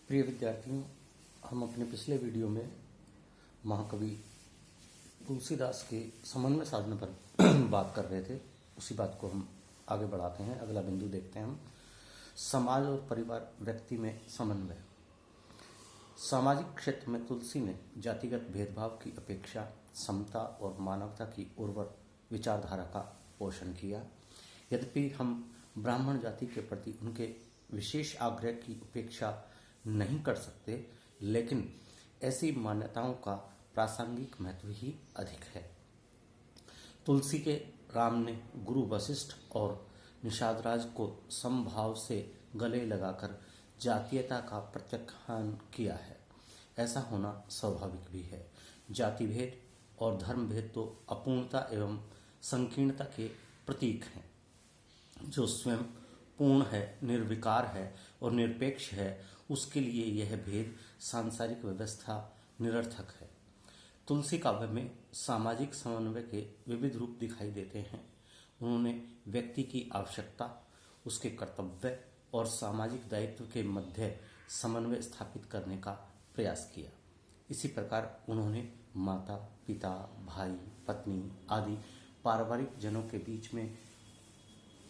प्रिय विद्यार्थियों, हम अपने पिछले वीडियो में महाकवि तुलसीदास के समन्वय साधना पर बात कर रहे थे। उसी बात को हम आगे बढ़ाते हैं। अगला बिंदु देखते हैं हम। समाज और परिवार व्यक्ति में समन्वय। सामाजिक क्षेत्र में तुलसी ने जातिगत भेदभाव की अपेक्षा समता और मानवता की उर्वर विचारधारा का पोषण किया। यद्यपि हम ब्राह्मण जाति के प्रति उनके विशेष आग्रह की उपेक्षा नहीं कर सकते, लेकिन ऐसी मान्यताओं का प्रासंगिक महत्व ही अधिक है। तुलसी के राम ने गुरु वशिष्ठ और निषादराज को समभाव से गले लगाकर जातीयता का प्रत्याख्यान किया है। ऐसा होना स्वाभाविक भी है। जाति भेद और धर्म भेद तो अपूर्णता एवं संकीर्णता के प्रतीक हैं। जो स्वयं पूर्ण है, निर्विकार है और निरपेक्ष है, उसके लिए यह भेद सांसारिक व्यवस्था निरर्थक है। तुलसी काव्य में सामाजिक समन्वय के विविध रूप दिखाई देते हैं। उन्होंने व्यक्ति की आवश्यकता, उसके कर्तव्य और सामाजिक दायित्व के मध्य समन्वय स्थापित करने का प्रयास किया। इसी प्रकार उन्होंने माता, पिता, भाई, पत्नी आदि पारिवारिक जनों के बीच में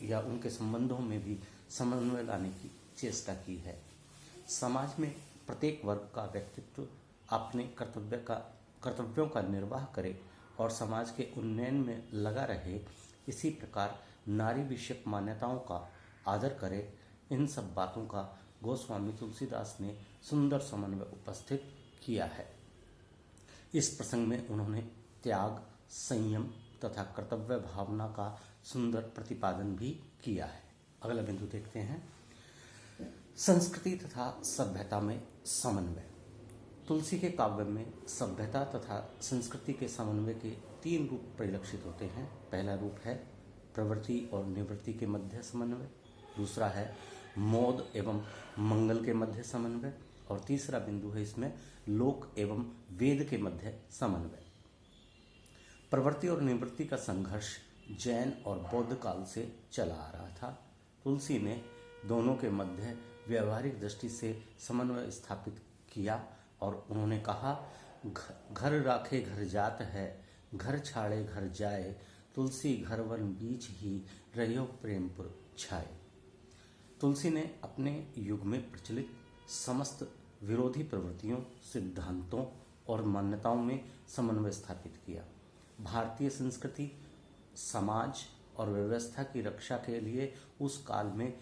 या उनके संबंधों में भी समन्वय लाने की चेष्टा की है। समाज में प्रत्येक वर्ग का व्यक्तित्व अपने कर्तव्यों का निर्वाह करे और समाज के उन्नयन में लगा रहे। इसी प्रकार नारी विषयक मान्यताओं का आदर करे। इन सब बातों का गोस्वामी तुलसीदास ने सुंदर समन्वय उपस्थित किया है। इस प्रसंग में उन्होंने त्याग, संयम तथा कर्तव्य भावना का सुंदर प्रतिपादन भी किया है। अगला बिंदु देखते हैं। संस्कृति तथा सभ्यता में समन्वय। तुलसी के काव्य में सभ्यता तथा संस्कृति के समन्वय के 3 रूप परिलक्षित होते हैं। पहला रूप है प्रवृत्ति और निवृत्ति के मध्य समन्वय, दूसरा है मोद एवं मंगल के मध्य समन्वय और तीसरा बिंदु है इसमें लोक एवं वेद के मध्य समन्वय। प्रवृत्ति और निवृत्ति का संघर्ष जैन और बौद्ध काल से चला आ रहा था। तुलसी ने दोनों के मध्य व्यवहारिक दृष्टि से समन्वय स्थापित किया और उन्होंने कहा, घर राखे घर जात है, घर छाड़े घर जाए, तुलसी घर वन बीच ही रहियो प्रेमपुर छाए। तुलसी ने अपने युग में प्रचलित समस्त विरोधी प्रवृत्तियों, सिद्धांतों और मान्यताओं में समन्वय स्थापित किया। भारतीय संस्कृति, समाज और व्यवस्था की रक्षा के लिए उस काल में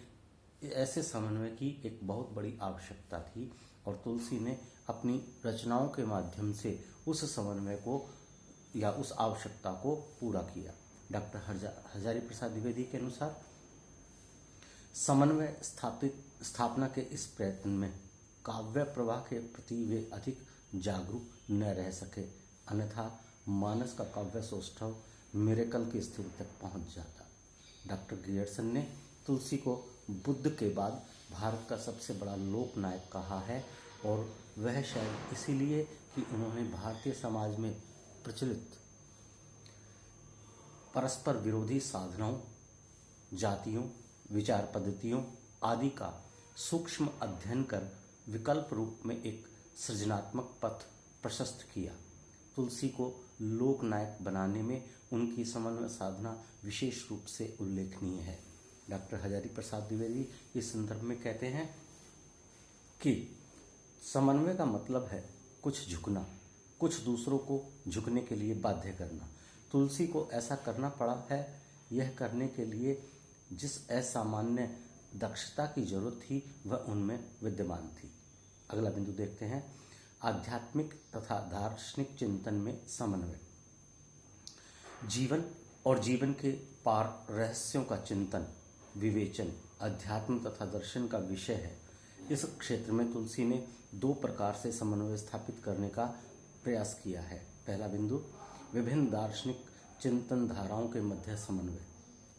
ऐसे समन्वय की एक बहुत बड़ी आवश्यकता थी और तुलसी ने अपनी रचनाओं के माध्यम से उस समन्वय को या उस आवश्यकता को पूरा किया। डॉक्टर हजारी प्रसाद द्विवेदी के अनुसार समन्वय स्थापना के इस प्रयत्न में काव्य प्रवाह के प्रति वे अधिक जागरूक न रह सके, अन्यथा मानस का काव्य सौष्ठव मिरेकल की स्थिति तक पहुंच जाता। डॉक्टर ग्रियर्सन ने तुलसी को बुद्ध के बाद भारत का सबसे बड़ा लोक नायक कहा है और वह शायद इसीलिए कि उन्होंने भारतीय समाज में प्रचलित परस्पर विरोधी साधनाओं, जातियों, विचार पद्धतियों आदि का सूक्ष्म अध्ययन कर विकल्प रूप में एक सृजनात्मक पथ प्रशस्त किया। तुलसी को लोक नायक बनाने में उनकी समन्वय साधना विशेष रूप से उल्लेखनीय है। डॉक्टर हजारी प्रसाद द्विवेदी इस संदर्भ में कहते हैं कि समन्वय का मतलब है कुछ झुकना, कुछ दूसरों को झुकने के लिए बाध्य करना। तुलसी को ऐसा करना पड़ा है। यह करने के लिए जिस असामान्य दक्षता की जरूरत थी वह उनमें विद्यमान थी। अगला बिंदु देखते हैं। आध्यात्मिक तथा दार्शनिक चिंतन में समन्वय। जीवन और जीवन के पार रहस्यों का चिंतन, विवेचन अध्यात्म तथा दर्शन का विषय है। इस क्षेत्र में तुलसी ने 2 प्रकार से समन्वय स्थापित करने का प्रयास किया है। पहला बिंदु विभिन्न दार्शनिक चिंतन धाराओं के मध्य समन्वय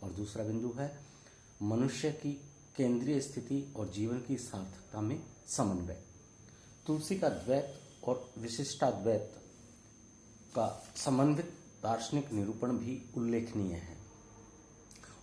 और दूसरा बिंदु है मनुष्य की केंद्रीय स्थिति और जीवन की सार्थकता में समन्वय। तुलसी का द्वैत और विशिष्टाद्वैत का समन्वित दार्शनिक निरूपण भी उल्लेखनीय है।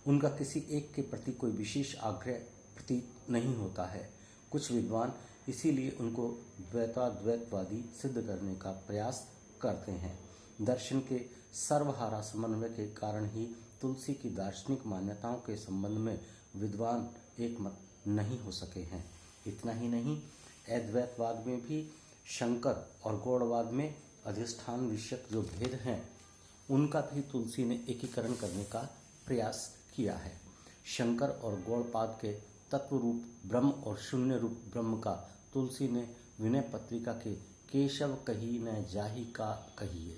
उनका किसी एक के प्रति कोई विशेष आग्रह प्रतीत नहीं होता है। कुछ विद्वान इसीलिए उनको द्वैताद्वैतवादी सिद्ध करने का प्रयास करते हैं। दर्शन के सर्वहारा समन्वय के कारण ही तुलसी की दार्शनिक मान्यताओं के संबंध में विद्वान एकमत नहीं हो सके हैं। इतना ही नहीं, अद्वैतवाद में भी शंकर और गौड़वाद में अधिष्ठान विषयक जो भेद हैं उनका भी तुलसी ने एकीकरण करने का प्रयास किया है। शंकर और गौड़पाद के तत्व रूप ब्रह्म और शून्य रूप ब्रह्म का तुलसी ने विनय पत्रिका के केशव कही न जाहि का कहिए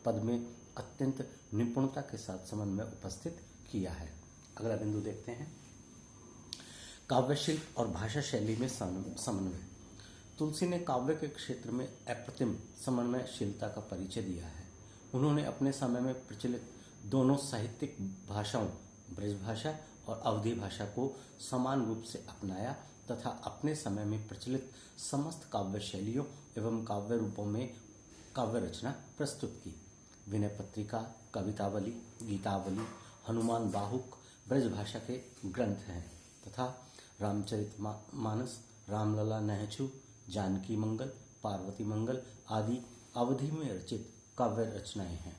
पद में अत्यंत निपुणता के साथ समन्वय उपस्थित किया है। अगला बिंदु देखते हैं, काव्यशिल्प और भाषा शैली में समन्वय। तुलसी ने काव्य के क्षेत्र में अप्रतिम समन्वयशीलता का परिचय दिया है। उन्होंने अपने समय में प्रचलित दोनों साहित्यिक भाषाओं ब्रजभाषा और अवधी भाषा को समान रूप से अपनाया तथा अपने समय में प्रचलित समस्त काव्य शैलियों एवं काव्य रूपों में काव्य रचना प्रस्तुत की। विनय पत्रिका, कवितावली, गीतावली, हनुमान बाहुक ब्रजभाषा के ग्रंथ हैं तथा रामचरितमानस, रामलला नहचू, जानकी मंगल, पार्वती मंगल आदि अवधि में रचित काव्य रचनाएं हैं।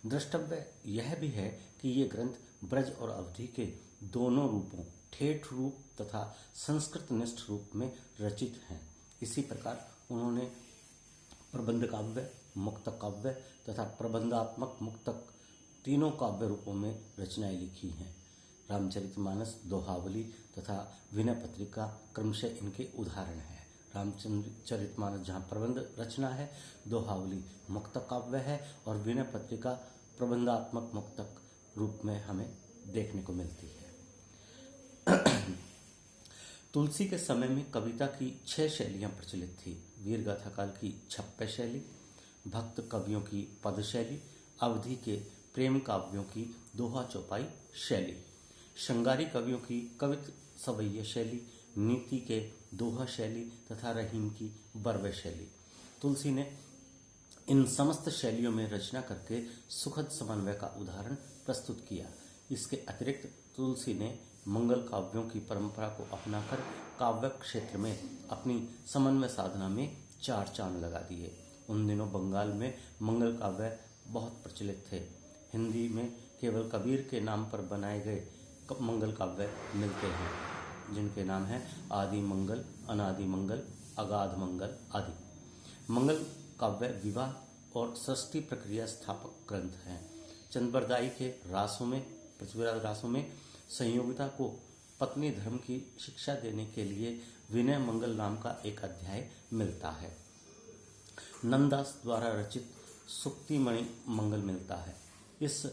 द्रष्टव्य यह भी है कि ये ग्रंथ ब्रज और अवधि के दोनों रूपों ठेठ रूप तथा संस्कृतनिष्ठ रूप में रचित हैं। इसी प्रकार उन्होंने प्रबंध काव्य, मुक्तक काव्य तथा प्रबंधात्मक मुक्तक तीनों काव्य रूपों में रचनाएं लिखी हैं। रामचरितमानस, दोहावली तथा विनय पत्रिका क्रमशः इनके उदाहरण हैं। रामचरितमानस जहाँ प्रबंध रचना है, दोहावली मुक्तक काव्य है और विनय पत्रिका प्रबंधात्मक मुक्तक रूप में हमें देखने को मिलती है। तुलसी के समय में कविता की 6 शैलियां प्रचलित थी। वीरगाथा काल की छप्पय शैली, भक्त कवियों की पद शैली, अवधि के प्रेम काव्यों की दोहा चौपाई शैली, श्रृंगारी कवियों की कवित सवैया शैली, नीति के दोहा शैली तथा रहीम की बरवे शैली। तुलसी ने इन समस्त शैलियों में रचना करके सुखद समन्वय का उदाहरण प्रस्तुत किया। इसके अतिरिक्त तुलसी ने मंगल काव्यों की परंपरा को अपनाकर काव्य क्षेत्र में अपनी समन्वय साधना में 4 चांद लगा दिए। उन दिनों बंगाल में मंगल काव्य बहुत प्रचलित थे। हिंदी में केवल कबीर के नाम पर बनाए गए मंगल काव्य मिलते हैं, जिनके नाम हैं आदि मंगल, अनादि मंगल, अगाध मंगल आदि। मंगल काव्य विवाह और सृष्टि प्रक्रिया स्थापक ग्रंथ हैं। चंद्रबरदाई के रासों में, पृथ्वीराज रासों में संयोगिता को पत्नी धर्म की शिक्षा देने के लिए विनय मंगल नाम का एक अध्याय मिलता है। नंददास द्वारा रचित सुक्तिमणि मंगल मिलता है। इस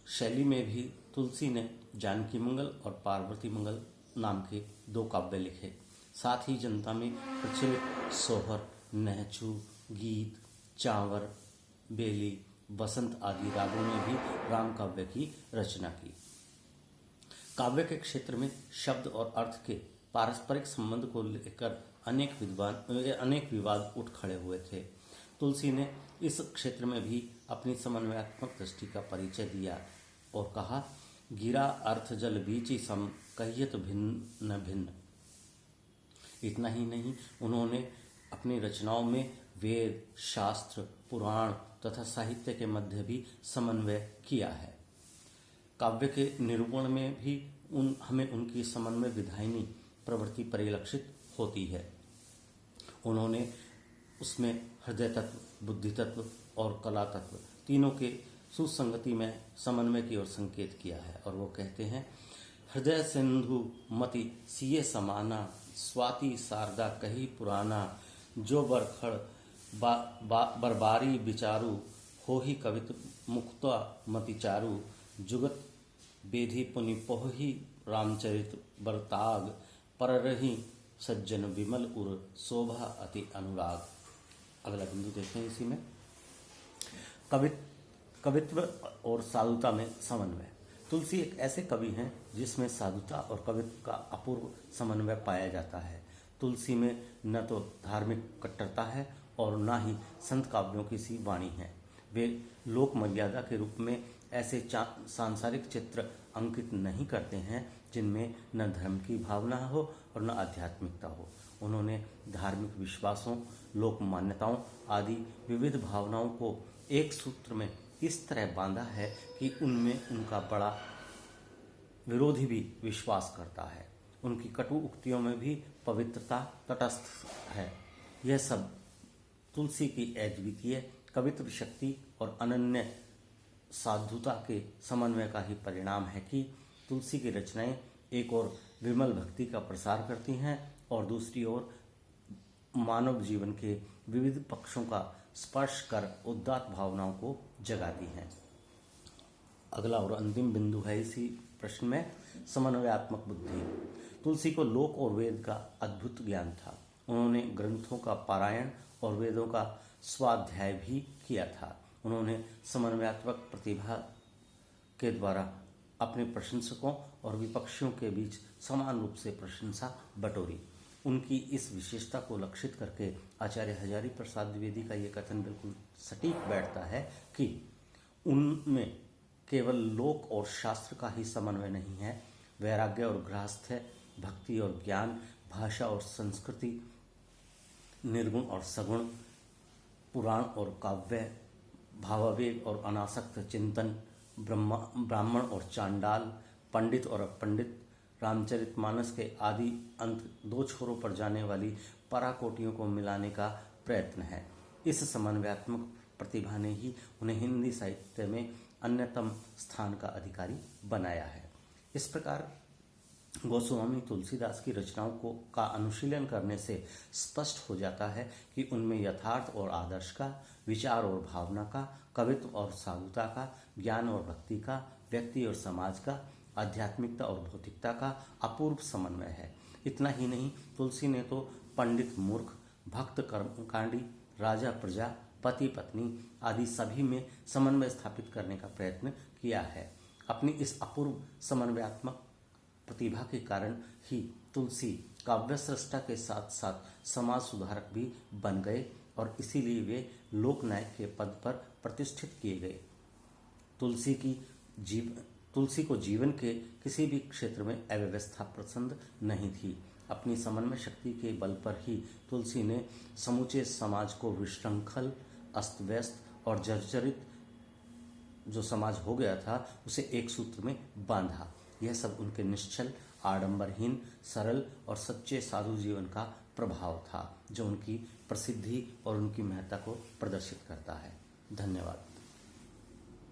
शैली में भी तुलसी ने जानकी मंगल और पार्वती मंगल नाम के 2 काव्य लिखे। साथ ही जनता में प्रचलित सोहर, नहचू, गीत, चांवर, बेली, बसंत आदि रागों में भी राम काव्य की रचना की। काव्य के क्षेत्र में शब्द और अर्थ के पारस्परिक संबंध को लेकर अनेक विवाद उठ खड़े हुए थे। तुलसी ने इस क्षेत्र में भी अपनी समन्वयात्मक दृष्टि का परिचय दिया और कहा, गिरा अर्थ जल बीची सम कहियत भिन्न भिन्न। इतना ही नहीं, उन्होंने अपनी रचनाओं में वेद, शास्त्र, पुराण तथा साहित्य के मध्य भी समन्वय किया है। काव्य के निरूपण में भी हमें उनकी समन्वय विधायिनी प्रवृत्ति परिलक्षित होती है। उन्होंने उसमें हृदय तत्व, बुद्धि तत्व और कला तत्व तीनों के सुसंगति में समन्वय की ओर संकेत किया है और वो कहते हैं, हृदय सिंधु मति सिए समाना, स्वाति शारदा कही पुराना, जो बरखड़ बरबारी विचारू, हो ही कवित मुक्ता मति चारू, जुगत बेधि पुनि पोहि रामचरित बरताग, पर रही सज्जन विमल उर, शोभा अति अनुराग। अगला बिंदु देखते हैं इसी में, कवित्व और साधुता में समन्वय। तुलसी एक ऐसे कवि हैं जिसमें साधुता और कवित्व का अपूर्व समन्वय पाया जाता है। तुलसी में न तो धार्मिक कट्टरता है और न ही संत काव्यों की सी वाणी है। वे लोक मर्यादा के रूप में ऐसे सांसारिक चित्र अंकित नहीं करते हैं जिनमें न धर्म की भावना हो और न आध्यात्मिकता हो। उन्होंने धार्मिक विश्वासों, लोक मान्यताओं आदि विविध भावनाओं को एक सूत्र में इस तरह बांधा है कि उनमें उनका बड़ा विरोधी भी विश्वास करता है। उनकी कटु उक्तियों में भी पवित्रता तटस्थ है। यह सब तुलसी की अद्वितीय कवित्व शक्ति और अनन्य साधुता के समन्वय का ही परिणाम है कि तुलसी की रचनाएं एक ओर विमल भक्ति का प्रसार करती हैं और दूसरी ओर मानव जीवन के विविध पक्षों का स्पर्श कर उदात्त भावनाओं को जगाती हैं। अगला और अंतिम बिंदु है इसी प्रश्न में, समन्वयात्मक बुद्धि। तुलसी को लोक और वेद का अद्भुत ज्ञान था। उन्होंने ग्रंथों का पारायण और वेदों का स्वाध्याय भी किया था। उन्होंने समन्वयात्मक प्रतिभा के द्वारा अपने प्रशंसकों और विपक्षियों के बीच समान रूप से प्रशंसा बटोरी। उनकी इस विशेषता को लक्षित करके आचार्य हजारी प्रसाद द्विवेदी का ये कथन बिल्कुल सटीक बैठता है कि उनमें केवल लोक और शास्त्र का ही समन्वय नहीं है, वैराग्य और गृहस्थ्य, भक्ति और ज्ञान, भाषा और संस्कृति, निर्गुण और सगुण, पुराण और काव्य, भावावेग और अनासक्त चिंतन, ब्राह्मण और चांडाल, पंडित और अपंडित, रामचरितमानस के आदि अंत दो छोरों पर जाने वाली पराकोटियों को मिलाने का प्रयत्न है। इस समन्वयात्मक प्रतिभा ने ही उन्हें हिंदी साहित्य में अन्यतम स्थान का अधिकारी बनाया है। इस प्रकार गोस्वामी तुलसीदास की रचनाओं का अनुशीलन करने से स्पष्ट हो जाता है कि उनमें यथार्थ और आदर्श का, विचार और भावना का, कवित्व और साधुता का, ज्ञान और भक्ति का, व्यक्ति और समाज का, आध्यात्मिकता और भौतिकता का अपूर्व समन्वय है। इतना ही नहीं, तुलसी ने तो पंडित मूर्ख, भक्त कर्मकांडी, राजा प्रजा, पति पत्नी आदि सभी में समन्वय स्थापित करने का प्रयत्न किया है। अपनी इस अपूर्व समन्वयात्मक प्रतिभा के कारण ही तुलसी काव्य सृष्टा के साथ साथ समाज सुधारक भी बन गए और इसीलिए वे लोकनायक के पद पर प्रतिष्ठित किए गए। तुलसी को जीवन के किसी भी क्षेत्र में अव्यवस्था पसंद नहीं थी। अपनी समन्वय शक्ति के बल पर ही तुलसी ने समूचे समाज को विशृंखल, अस्त व्यस्त और जर्जरित जो समाज हो गया था उसे एक सूत्र में बांधा। यह सब उनके निश्चल, आडंबरहीन, सरल और सच्चे साधु जीवन का प्रभाव था जो उनकी प्रसिद्धि और उनकी महत्ता को प्रदर्शित करता है। धन्यवाद।